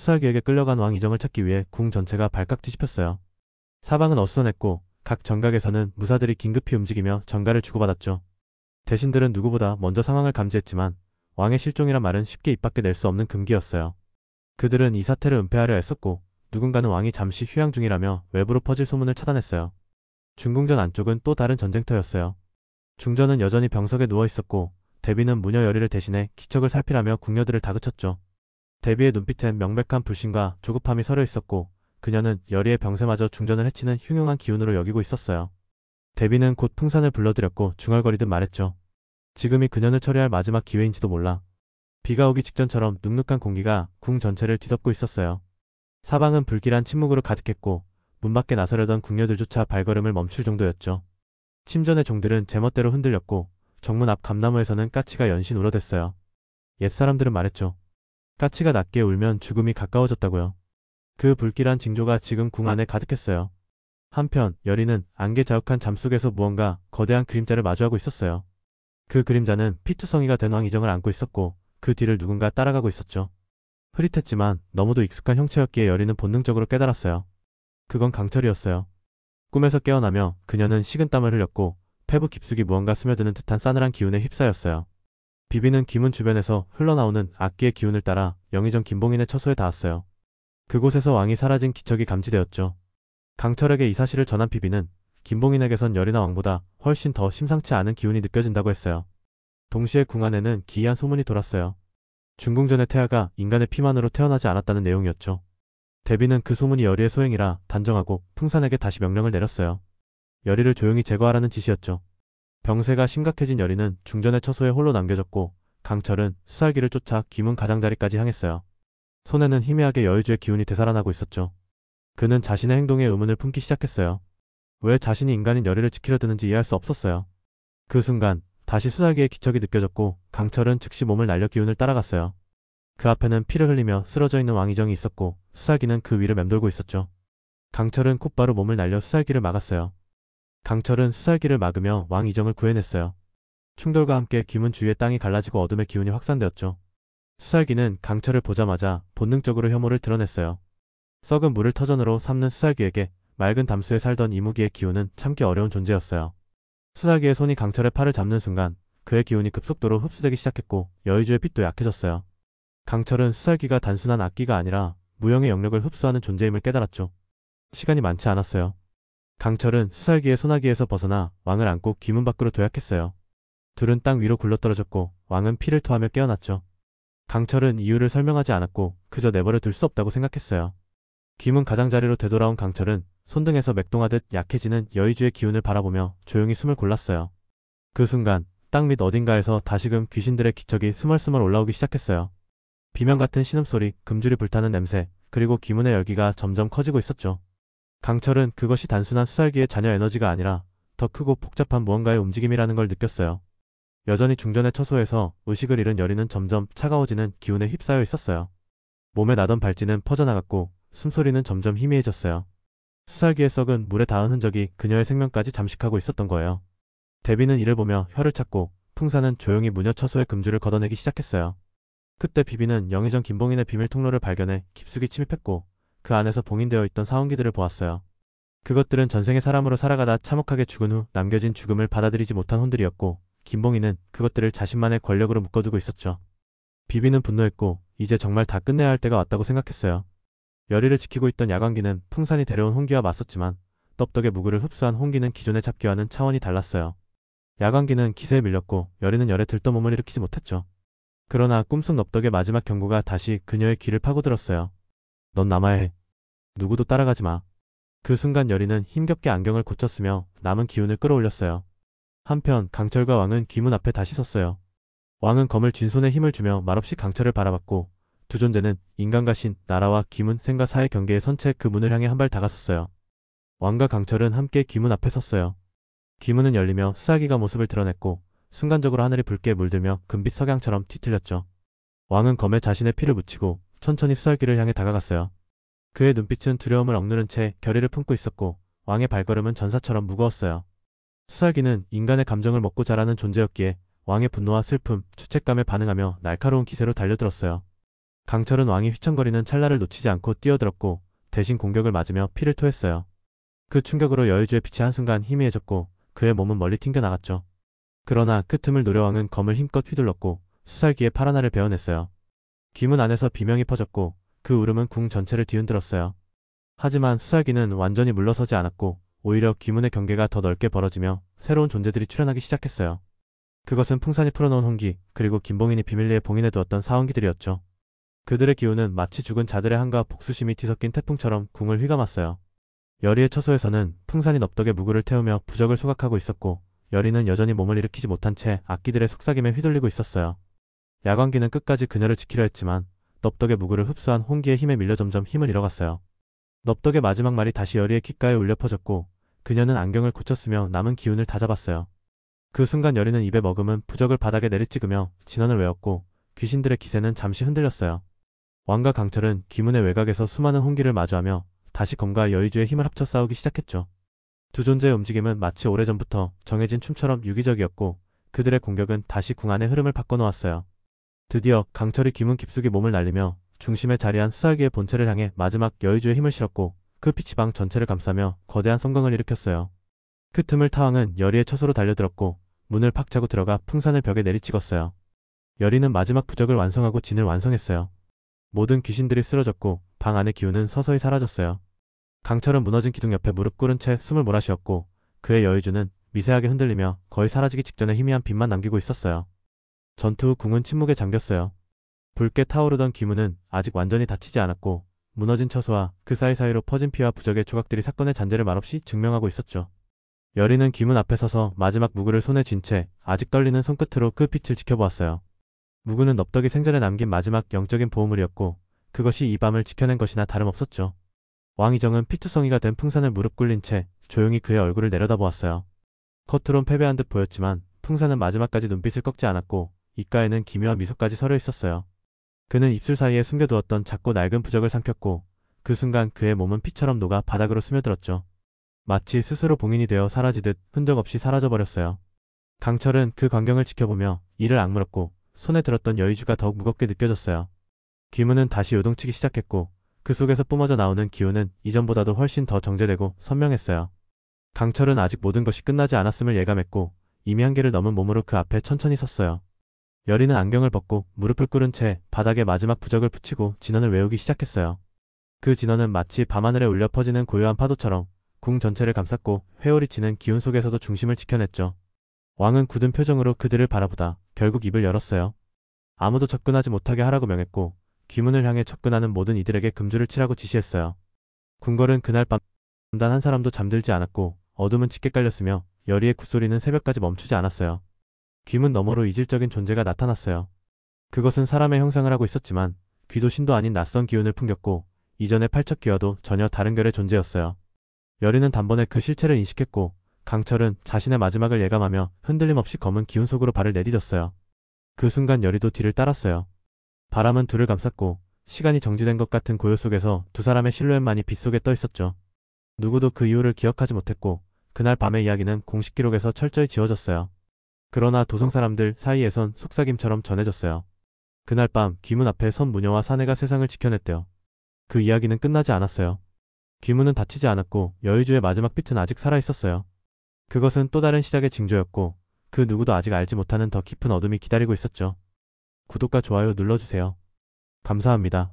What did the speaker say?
수살기에게 끌려간 왕 이정을 찾기 위해 궁 전체가 발칵 뒤집혔어요. 사방은 어수선했고 각 정각에서는 무사들이 긴급히 움직이며 전가를 주고받았죠. 대신들은 누구보다 먼저 상황을 감지했지만 왕의 실종이란 말은 쉽게 입 밖에 낼 수 없는 금기였어요. 그들은 이 사태를 은폐하려 애썼고 누군가는 왕이 잠시 휴양 중이라며 외부로 퍼질 소문을 차단했어요. 중궁전 안쪽은 또 다른 전쟁터였어요. 중전은 여전히 병석에 누워있었고 대비는 무녀 여리를 대신해 기척을 살피라며 궁녀들을 다그쳤죠. 대비의 눈빛엔 명백한 불신과 조급함이 서려 있었고 그녀는 여리의 병세마저 중전을 해치는 흉흉한 기운으로 여기고 있었어요. 대비는 곧 풍산을 불러들였고 중얼거리듯 말했죠. 지금이 그녀를 처리할 마지막 기회인지도 몰라. 비가 오기 직전처럼 눅눅한 공기가 궁 전체를 뒤덮고 있었어요. 사방은 불길한 침묵으로 가득했고 문 밖에 나서려던 궁녀들조차 발걸음을 멈출 정도였죠. 침전의 종들은 제멋대로 흔들렸고 정문 앞 감나무에서는 까치가 연신 울어댔어요. 옛사람들은 말했죠. 까치가 낮게 울면 죽음이 가까워졌다고요. 그 불길한 징조가 지금 궁 안에 가득했어요. 한편 여리는 안개 자욱한 잠속에서 무언가 거대한 그림자를 마주하고 있었어요. 그 그림자는 피투성이가 된 왕 이정을 안고 있었고 그 뒤를 누군가 따라가고 있었죠. 흐릿했지만 너무도 익숙한 형체였기에 여리는 본능적으로 깨달았어요. 그건 강철이었어요. 꿈에서 깨어나며 그녀는 식은땀을 흘렸고 폐부 깊숙이 무언가 스며드는 듯한 싸늘한 기운에 휩싸였어요. 비비는 기문 주변에서 흘러나오는 악기의 기운을 따라 영의정 김봉인의 처소에 닿았어요. 그곳에서 왕이 사라진 기척이 감지되었죠. 강철에게 이 사실을 전한 비비는 김봉인에게선 여리나 왕보다 훨씬 더 심상치 않은 기운이 느껴진다고 했어요. 동시에 궁 안에는 기이한 소문이 돌았어요. 중궁전의 태아가 인간의 피만으로 태어나지 않았다는 내용이었죠. 대비는 그 소문이 여리의 소행이라 단정하고 풍산에게 다시 명령을 내렸어요. 여리를 조용히 제거하라는 지시였죠. 병세가 심각해진 여리는 중전의 처소에 홀로 남겨졌고 강철은 수살기를 쫓아 기문 가장자리까지 향했어요. 손에는 희미하게 여의주의 기운이 되살아나고 있었죠. 그는 자신의 행동에 의문을 품기 시작했어요. 왜 자신이 인간인 여리를 지키려 드는지 이해할 수 없었어요. 그 순간 다시 수살기의 기척이 느껴졌고 강철은 즉시 몸을 날려 기운을 따라갔어요. 그 앞에는 피를 흘리며 쓰러져 있는 왕이정이 있었고 수살기는 그 위를 맴돌고 있었죠. 강철은 곧바로 몸을 날려 수살기를 막았어요. 강철은 수살기를 막으며 왕이정을 구해냈어요. 충돌과 함께 기문 주위의 땅이 갈라지고 어둠의 기운이 확산되었죠. 수살기는 강철을 보자마자 본능적으로 혐오를 드러냈어요. 썩은 물을 터전으로 삼는 수살기에게 맑은 담수에 살던 이무기의 기운은 참기 어려운 존재였어요. 수살기의 손이 강철의 팔을 잡는 순간 그의 기운이 급속도로 흡수되기 시작했고 여의주의 빛도 약해졌어요. 강철은 수살기가 단순한 악기가 아니라 무형의 영역을 흡수하는 존재임을 깨달았죠. 시간이 많지 않았어요. 강철은 수살기의 소나기에서 벗어나 왕을 안고 기문 밖으로 도약했어요. 둘은 땅 위로 굴러떨어졌고 왕은 피를 토하며 깨어났죠. 강철은 이유를 설명하지 않았고 그저 내버려 둘 수 없다고 생각했어요. 기문 가장자리로 되돌아온 강철은 손등에서 맥동하듯 약해지는 여의주의 기운을 바라보며 조용히 숨을 골랐어요. 그 순간 땅 밑 어딘가에서 다시금 귀신들의 기척이 스멀스멀 올라오기 시작했어요. 비명 같은 신음소리, 금줄이 불타는 냄새, 그리고 기문의 열기가 점점 커지고 있었죠. 강철은 그것이 단순한 수살기의 잔여 에너지가 아니라 더 크고 복잡한 무언가의 움직임이라는 걸 느꼈어요. 여전히 중전의 처소에서 의식을 잃은 여리는 점점 차가워지는 기운에 휩싸여 있었어요. 몸에 나던 발진은 퍼져나갔고 숨소리는 점점 희미해졌어요. 수살기의 썩은 물에 닿은 흔적이 그녀의 생명까지 잠식하고 있었던 거예요. 대비는 이를 보며 혀를 찾고 풍사는 조용히 무녀 처소의 금줄을 걷어내기 시작했어요. 그때 비비는 영의정 김봉인의 비밀 통로를 발견해 깊숙이 침입했고 그 안에서 봉인되어 있던 사원기들을 보았어요. 그것들은 전생의 사람으로 살아가다 참혹하게 죽은 후 남겨진 죽음을 받아들이지 못한 혼들이었고 김봉인은 그것들을 자신만의 권력으로 묶어두고 있었죠. 비비는 분노했고 이제 정말 다 끝내야 할 때가 왔다고 생각했어요. 여리를 지키고 있던 야광기는 풍산이 데려온 홍기와 맞섰지만 떡덕의 무구를 흡수한 홍기는 기존의 잡기와는 차원이 달랐어요. 야광기는 기세에 밀렸고 여리는 열에 들떠 몸을 일으키지 못했죠. 그러나 꿈속 넙덕의 마지막 경고가 다시 그녀의 귀를 파고들었어요. 넌 남아야 해. 누구도 따라가지 마. 그 순간 여리는 힘겹게 안경을 고쳤으며 남은 기운을 끌어올렸어요. 한편 강철과 왕은 귀문 앞에 다시 섰어요. 왕은 검을 쥔 손에 힘을 주며 말없이 강철을 바라봤고 두 존재는 인간과 신, 나라와 기문, 생과 사의 경계에 선 채 그 문을 향해 한 발 다가섰어요. 왕과 강철은 함께 귀문 앞에 섰어요. 귀문은 열리며 수살기가 모습을 드러냈고 순간적으로 하늘이 붉게 물들며 금빛 석양처럼 뒤틀렸죠. 왕은 검에 자신의 피를 묻히고 천천히 수살기를 향해 다가갔어요. 그의 눈빛은 두려움을 억누른 채 결의를 품고 있었고 왕의 발걸음은 전사처럼 무거웠어요. 수살기는 인간의 감정을 먹고 자라는 존재였기에 왕의 분노와 슬픔, 죄책감에 반응하며 날카로운 기세로 달려들었어요. 강철은 왕이 휘청거리는 찰나를 놓치지 않고 뛰어들었고 대신 공격을 맞으며 피를 토했어요. 그 충격으로 여의주의 빛이 한순간 희미해졌고 그의 몸은 멀리 튕겨나갔죠. 그러나 그 틈을 노려 왕은 검을 힘껏 휘둘렀고 수살기에 파란 알을 베어냈어요. 귀문 안에서 비명이 퍼졌고 그 울음은 궁 전체를 뒤흔들었어요. 하지만 수살기는 완전히 물러서지 않았고 오히려 귀문의 경계가 더 넓게 벌어지며 새로운 존재들이 출현하기 시작했어요. 그것은 풍산이 풀어놓은 홍기 그리고 김봉인이 비밀리에 봉인해두었던 사원기들이었죠. 그들의 기운은 마치 죽은 자들의 한과 복수심이 뒤섞인 태풍처럼 궁을 휘감았어요. 여리의 처소에서는 풍산이 넙덕의 무구를 태우며 부적을 소각하고 있었고 여리는 여전히 몸을 일으키지 못한 채 악기들의 속삭임에 휘둘리고 있었어요. 야광기는 끝까지 그녀를 지키려 했지만 넙덕의 무구를 흡수한 홍기의 힘에 밀려 점점 힘을 잃어갔어요. 넙덕의 마지막 말이 다시 여리의 귓가에 울려 퍼졌고 그녀는 안경을 고쳤으며 남은 기운을 다 잡았어요. 그 순간 여리는 입에 머금은 부적을 바닥에 내리찍으며 진언을 외웠고 귀신들의 기세는 잠시 흔들렸어요. 왕과 강철은 기문의 외곽에서 수많은 홍기를 마주하며 다시 검과 여의주의 힘을 합쳐 싸우기 시작했죠. 두 존재의 움직임은 마치 오래전부터 정해진 춤처럼 유기적이었고 그들의 공격은 다시 궁 안의 흐름을 바꿔놓았어요. 드디어 강철이 기문 깊숙이 몸을 날리며 중심에 자리한 수살기의 본체를 향해 마지막 여의주의 힘을 실었고 그 빛이 방 전체를 감싸며 거대한 성광을 일으켰어요. 그 틈을 타왕은 여리의 처소로 달려들었고 문을 팍 차고 들어가 풍산을 벽에 내리찍었어요. 여리는 마지막 부적을 완성하고 진을 완성했어요. 모든 귀신들이 쓰러졌고 방 안의 기운은 서서히 사라졌어요. 강철은 무너진 기둥 옆에 무릎 꿇은 채 숨을 몰아쉬었고 그의 여의주는 미세하게 흔들리며 거의 사라지기 직전에 희미한 빛만 남기고 있었어요. 전투 후 궁은 침묵에 잠겼어요. 붉게 타오르던 기문은 아직 완전히 닫히지 않았고 무너진 처소와 그 사이사이로 퍼진 피와 부적의 조각들이 사건의 잔재를 말없이 증명하고 있었죠. 여리는 기문 앞에 서서 마지막 무구를 손에 쥔 채 아직 떨리는 손끝으로 그 빛을 지켜보았어요. 무구는 넙덕이 생전에 남긴 마지막 영적인 보호물이었고 그것이 이 밤을 지켜낸 것이나 다름없었죠. 왕이정은 피투성이가 된 풍산을 무릎 꿇린 채 조용히 그의 얼굴을 내려다보았어요. 겉으론 패배한 듯 보였지만 풍산은 마지막까지 눈빛을 꺾지 않았고 입가에는 기묘한 미소까지 서려 있었어요. 그는 입술 사이에 숨겨두었던 작고 낡은 부적을 삼켰고 그 순간 그의 몸은 피처럼 녹아 바닥으로 스며들었죠. 마치 스스로 봉인이 되어 사라지듯 흔적 없이 사라져버렸어요. 강철은 그 광경을 지켜보며 이를 악물었고 손에 들었던 여의주가 더욱 무겁게 느껴졌어요. 귀문은 다시 요동치기 시작했고 그 속에서 뿜어져 나오는 기운은 이전보다도 훨씬 더 정제되고 선명했어요. 강철은 아직 모든 것이 끝나지 않았음을 예감했고 이미 한계를 넘은 몸으로 그 앞에 천천히 섰어요. 여리는 안경을 벗고 무릎을 꿇은 채 바닥에 마지막 부적을 붙이고 진언을 외우기 시작했어요. 그 진언은 마치 밤하늘에 울려 퍼지는 고요한 파도처럼 궁 전체를 감쌌고 회오리 치는 기운 속에서도 중심을 지켜냈죠. 왕은 굳은 표정으로 그들을 바라보다 결국 입을 열었어요. 아무도 접근하지 못하게 하라고 명했고 귀문을 향해 접근하는 모든 이들에게 금주를 치라고 지시했어요. 궁궐은 그날 밤 단 한 사람도 잠들지 않았고 어둠은 짙게 깔렸으며 여리의 굿소리는 새벽까지 멈추지 않았어요. 귀문 너머로 이질적인 존재가 나타났어요. 그것은 사람의 형상을 하고 있었지만 귀도 신도 아닌 낯선 기운을 풍겼고 이전의 팔척귀와도 전혀 다른 결의 존재였어요. 여리는 단번에 그 실체를 인식했고 강철은 자신의 마지막을 예감하며 흔들림 없이 검은 기운 속으로 발을 내디뎠어요. 그 순간 여리도 뒤를 따랐어요. 바람은 둘을 감쌌고 시간이 정지된 것 같은 고요 속에서 두 사람의 실루엣만이 빛 속에 떠 있었죠. 누구도 그 이유를 기억하지 못했고 그날 밤의 이야기는 공식 기록에서 철저히 지워졌어요. 그러나 도성 사람들 사이에선 속삭임처럼 전해졌어요. 그날 밤 귀문 앞에 선 무녀와 사내가 세상을 지켜냈대요. 그 이야기는 끝나지 않았어요. 귀문은 다치지 않았고 여의주의 마지막 빛은 아직 살아있었어요. 그것은 또 다른 시작의 징조였고 그 누구도 아직 알지 못하는 더 깊은 어둠이 기다리고 있었죠. 구독과 좋아요 눌러주세요. 감사합니다.